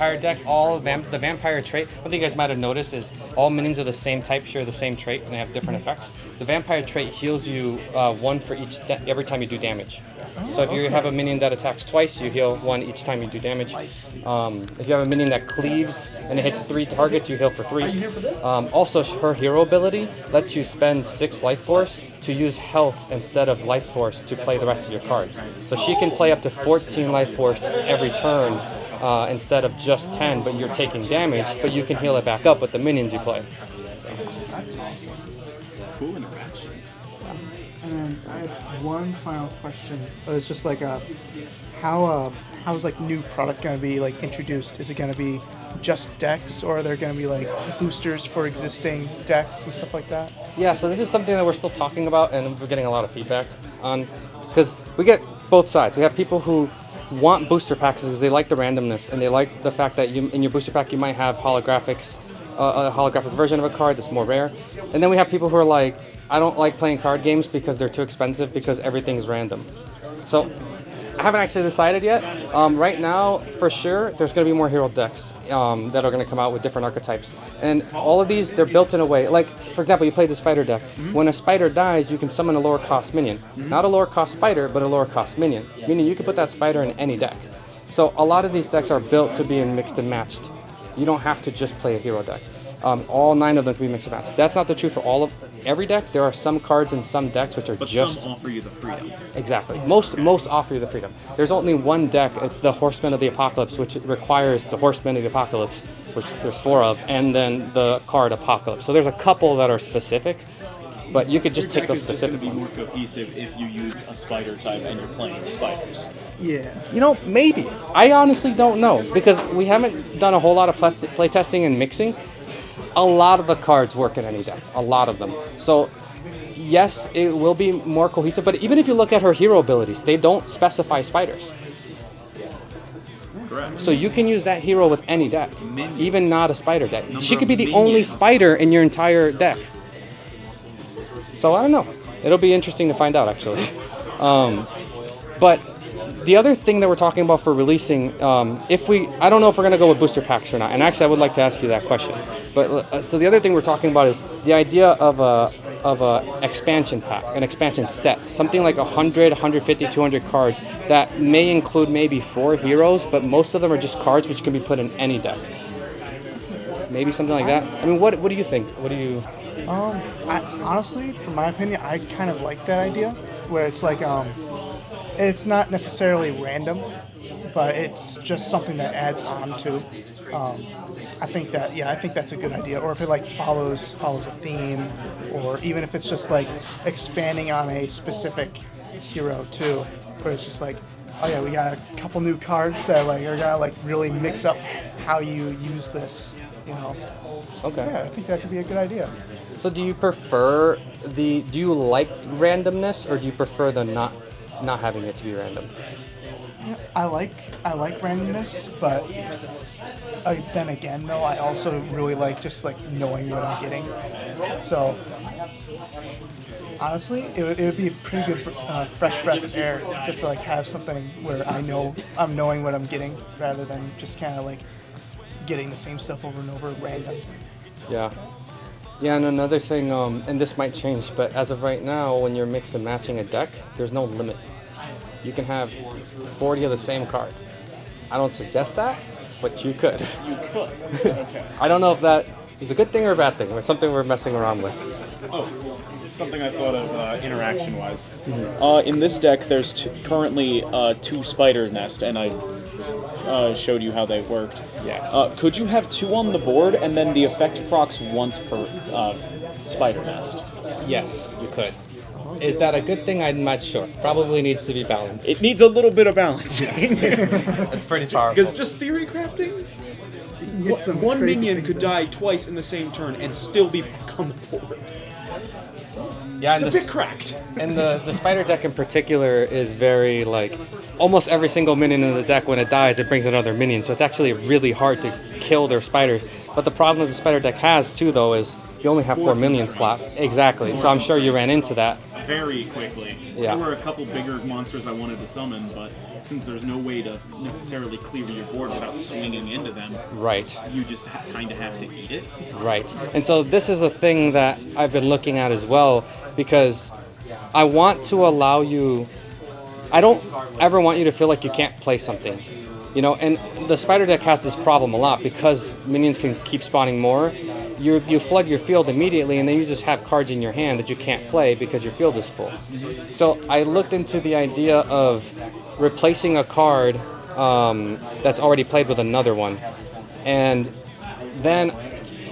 vampire deck, the vampire trait, one thing you guys might have noticed is all minions of the same type share the same trait and they have different effects. The vampire trait heals you 1 for each every time you do damage. So if you have a minion that attacks twice, you heal 1 each time you do damage. If you have a minion that cleaves and it hits 3 targets, you heal for 3. Also, her hero ability lets you spend 6 life force to use health instead of life force to play the rest of your cards. So she can play up to 14 life force every turn instead of just 10, but you're taking damage, but you can heal it back up with the minions you play. So. That's awesome. Cool interactions. And I have one final question. It's just like how is like new product gonna be like introduced? Is it gonna be just decks, or are there gonna be like boosters for existing decks and stuff like that? Yeah, so this is something that we're still talking about, and we're getting a lot of feedback on, because we get both sides. We have people who want booster packs because they like the randomness and they like the fact that in your booster pack you might have holographics, a holographic version of a card that's more rare. And then we have people who are like, I don't like playing card games because they're too expensive because everything's random. So I haven't actually decided yet. Right now, for sure, there's going to be more hero decks that are going to come out with different archetypes. And all of these, they're built in a way. Like, for example, you play the spider deck. When a spider dies, you can summon a lower cost minion. Not a lower cost spider, but a lower cost minion. Meaning you can put that spider in any deck. So a lot of these decks are built to be mixed and matched. You don't have to just play a hero deck. All 9 of them can be mixed and matched. That's not the truth for every deck. There are some cards in some decks which are just... some offer you the freedom. Exactly. Most offer you the freedom. There's only one deck. It's the Horsemen of the Apocalypse, which requires the Horsemen of the Apocalypse, which there's 4 of, and then the card Apocalypse. So there's a couple that are specific, but you could just take those specific ones. It's going to be more cohesive if you use a spider type and you're playing spiders. Yeah. You know, maybe. I honestly don't know, because we haven't done a whole lot of play testing and mixing. A lot of the cards work in any deck. A lot of them. So, yes, it will be more cohesive, but even if you look at her hero abilities, they don't specify spiders. Correct. So you can use that hero with any deck, even not a spider deck. She could be the only spider in your entire deck. So I don't know. It'll be interesting to find out, actually. But the other thing that we're talking about for releasing, I don't know if we're going to go with booster packs or not. And actually, I would like to ask you that question. But so the other thing we're talking about is the idea of a expansion pack, an expansion set, something like 100, 150, 200 cards that may include maybe 4 heroes, but most of them are just cards which can be put in any deck. Maybe something like that. I mean, what do you think? What do you? Honestly, from my opinion, I kind of like that idea, where it's like it's not necessarily random, but it's just something that adds on to. I think that's a good idea. Or if it like follows a theme, or even if it's just like expanding on a specific hero too, where it's just like, oh yeah, we got a couple new cards that like are gonna like really mix up how you use this, you know. Okay. Yeah, I think that could be a good idea. So do you prefer do you like randomness, or do you prefer the not having it to be random? Yeah, I like randomness, but then again, though, I also really like just like knowing what I'm getting. So honestly, it would be a pretty good fresh breath of air just to like have something where I know I'm knowing what I'm getting rather than just kind of like getting the same stuff over and over random. Yeah. Yeah, and another thing, and this might change, but as of right now, when you're mix and matching a deck, there's no limit. You can have 40 of the same card. I don't suggest that, but you could. You could. Okay. I don't know if that is a good thing or a bad thing, or something we're messing around with. Oh, something I thought of interaction-wise. In this deck, there's currently 2 spider nest, and I showed you how they worked. Yes. Could you have 2 on the board, and then the effect procs once per spider nest? Yes, you could. Is that a good thing? I'm not sure. Probably needs to be balanced. It needs a little bit of balance. It's pretty powerful. Because just theory crafting, one minion could die twice in the same turn and still be back on the board. Yeah, It's a bit cracked. And the spider deck in particular is very, like, almost every single minion in the deck, when it dies, it brings another minion. So it's actually really hard to kill their spiders. But the problem that the spider deck has, too, though, is you only have 4 minion slots. Exactly. So I'm sure you ran into that. Very quickly. Yeah. There were a couple bigger monsters I wanted to summon, but since there's no way to necessarily clear your board without swinging into them, Right. you just kind of have to eat it. Right. And so this is a thing that I've been looking at as well, because I want to allow you, I don't ever want you to feel like you can't play something. You know, and the spider deck has this problem a lot because minions can keep spawning more. You flood your field immediately, and then you just have cards in your hand that you can't play because your field is full. So I looked into the idea of replacing a card that's already played with another one. And then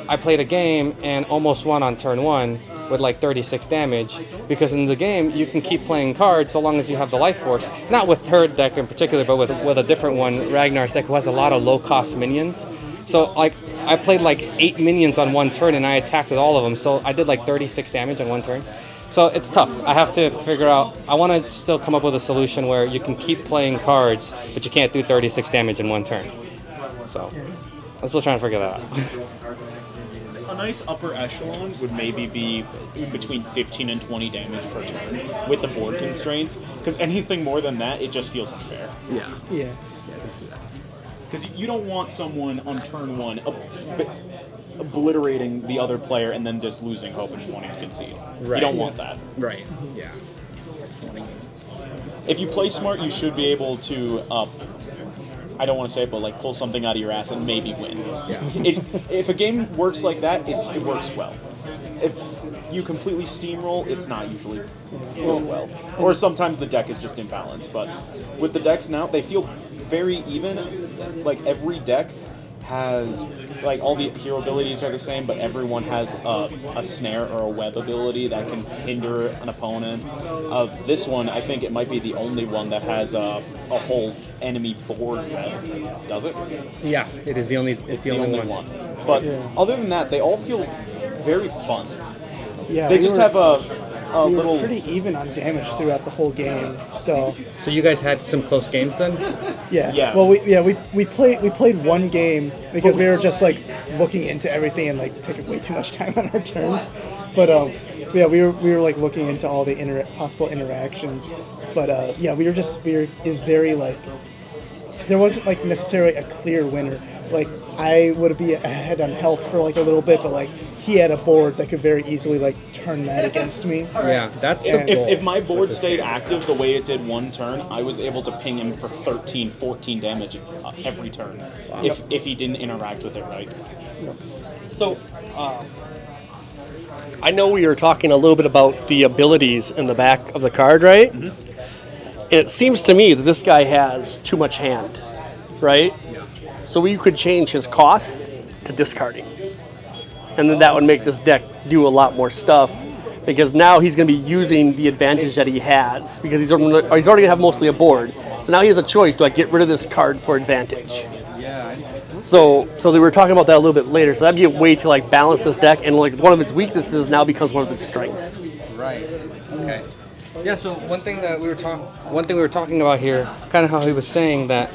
I played a game and almost won on turn 1 with like 36 damage, because in the game you can keep playing cards so long as you have the life force. Not with her deck in particular, but with a different one, Ragnar's deck, who has a lot of low-cost minions. So like I played like 8 minions on one turn and I attacked with all of them, so I did like 36 damage on one turn. So it's tough. I have to figure out, I want to still come up with a solution where you can keep playing cards, but you can't do 36 damage in one turn. So I'm still trying to figure that out. A nice upper echelon would maybe be between 15 and 20 damage per turn with the board constraints, because anything more than that, it just feels unfair. Yeah. Yeah, I can see that. Because you don't want someone on turn 1 obliterating the other player and then just losing hope and wanting to concede. Right. You don't want that. Right. Yeah. If you play smart, you should be able to, I don't want to say it, but like pull something out of your ass and maybe win. Yeah. If a game works like that, it works well. If you completely steamroll, it's not usually going well. Or sometimes the deck is just imbalanced. But with the decks now, they feel very even. Like every deck has, like all the hero abilities are the same, but everyone has a snare or a web ability that can hinder an opponent. This one, I think it might be the only one that has a whole enemy board web. Does it? Yeah, it is the only. It's the only one. But other than that, they all feel very fun. Yeah, They just have a we little. were pretty even on damage throughout the whole game. So So you guys had some close games then? yeah. Yeah. Well, we played one game because we were just like looking into everything and like taking way too much time on our turns. But yeah, we were like looking into all the possible interactions. But yeah, is very like, there wasn't like necessarily a clear winner. Like I would be ahead on health for like a little bit, but like he had a board that could very easily like turn that against me. Yeah, that's the goal. If my board stayed active the way it did one turn, I was able to ping him for 13, 14 damage every turn. Wow. If he didn't interact with it right. So, I know we were talking a little bit about the abilities in the back of the card, right? Mm-hmm. It seems to me that this guy has too much hand, right? Yeah. So we could change his cost to discarding. And then that would make this deck do a lot more stuff, because now he's going to be using the advantage that he has, because he's already going to have mostly a board. So now he has a choice: do I get rid of this card for advantage? Yeah. So they were talking about that a little bit later. So that'd be a way to like balance this deck, and like one of its weaknesses now becomes one of its strengths. Right. Okay. Yeah. So one thing we were talking about here, kind of how he was saying that.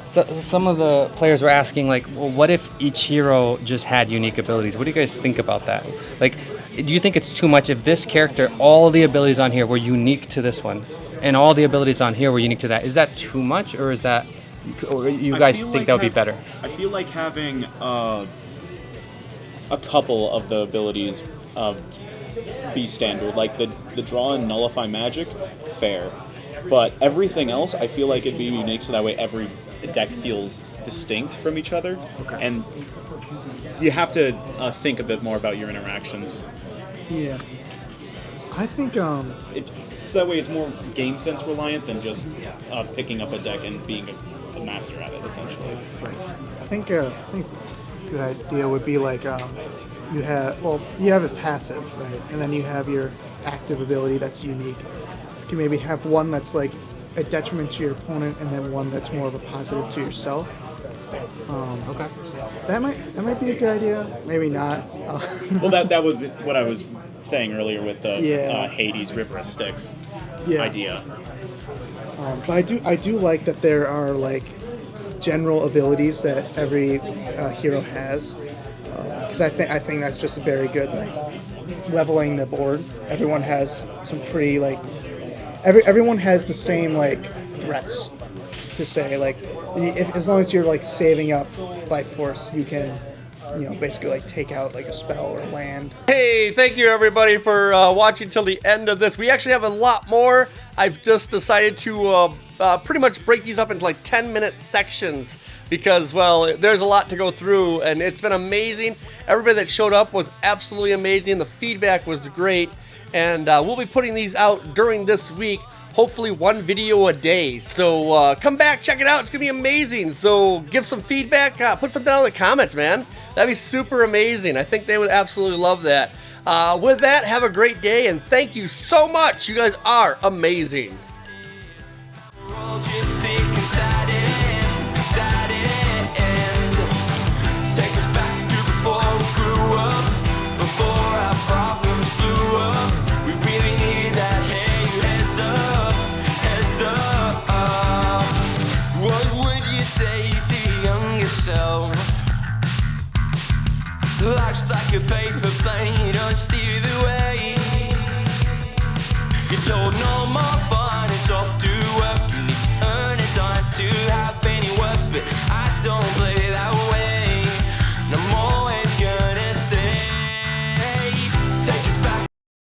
So some of the players were asking, like, well, what if each hero just had unique abilities? What do you guys think about that? Like, do you think it's too much if this character, all the abilities on here were unique to this one, and all the abilities on here were unique to that? Is that too much, or is that, or you guys think that would be better? I feel like having a couple of the abilities be standard, like the draw and nullify magic, fair. But everything else, I feel like it'd be unique, so that way every deck feels distinct from each other. Okay. And you have to think a bit more about your interactions. Yeah. I think So that way it's more game sense reliant than just picking up a deck and being a master at it, essentially. Right. I think a good idea would be like you have a passive, right, and then you have your active ability that's unique. You can maybe have one that's like a detriment to your opponent, and then one that's more of a positive to yourself. Okay. That might be a good idea. Maybe not. Well, that was what I was saying earlier with the Hades River of Styx idea. But I do like that there are like general abilities that every hero has. because I think that's just a very good like leveling the board. Everyone has some pretty like everyone has the same like threats to say like as long as you're like saving up life force, you can basically like take out like a spell or land. Hey, thank you everybody for watching till the end of this. We actually have a lot more. I've just decided to pretty much break these up into like 10-minute sections because, well, there's a lot to go through, and it's been amazing. Everybody that showed up was absolutely amazing. The feedback was great, and we'll be putting these out during this week. Hopefully 1 video a day. So come back, check it out. It's gonna be amazing. So give some feedback. Put something down in the comments, man. That'd be super amazing. I think they would absolutely love that. With that, have a great day, and thank you so much. You guys are amazing. Life's like a paper plane, don't steer the way. You're told no more fun.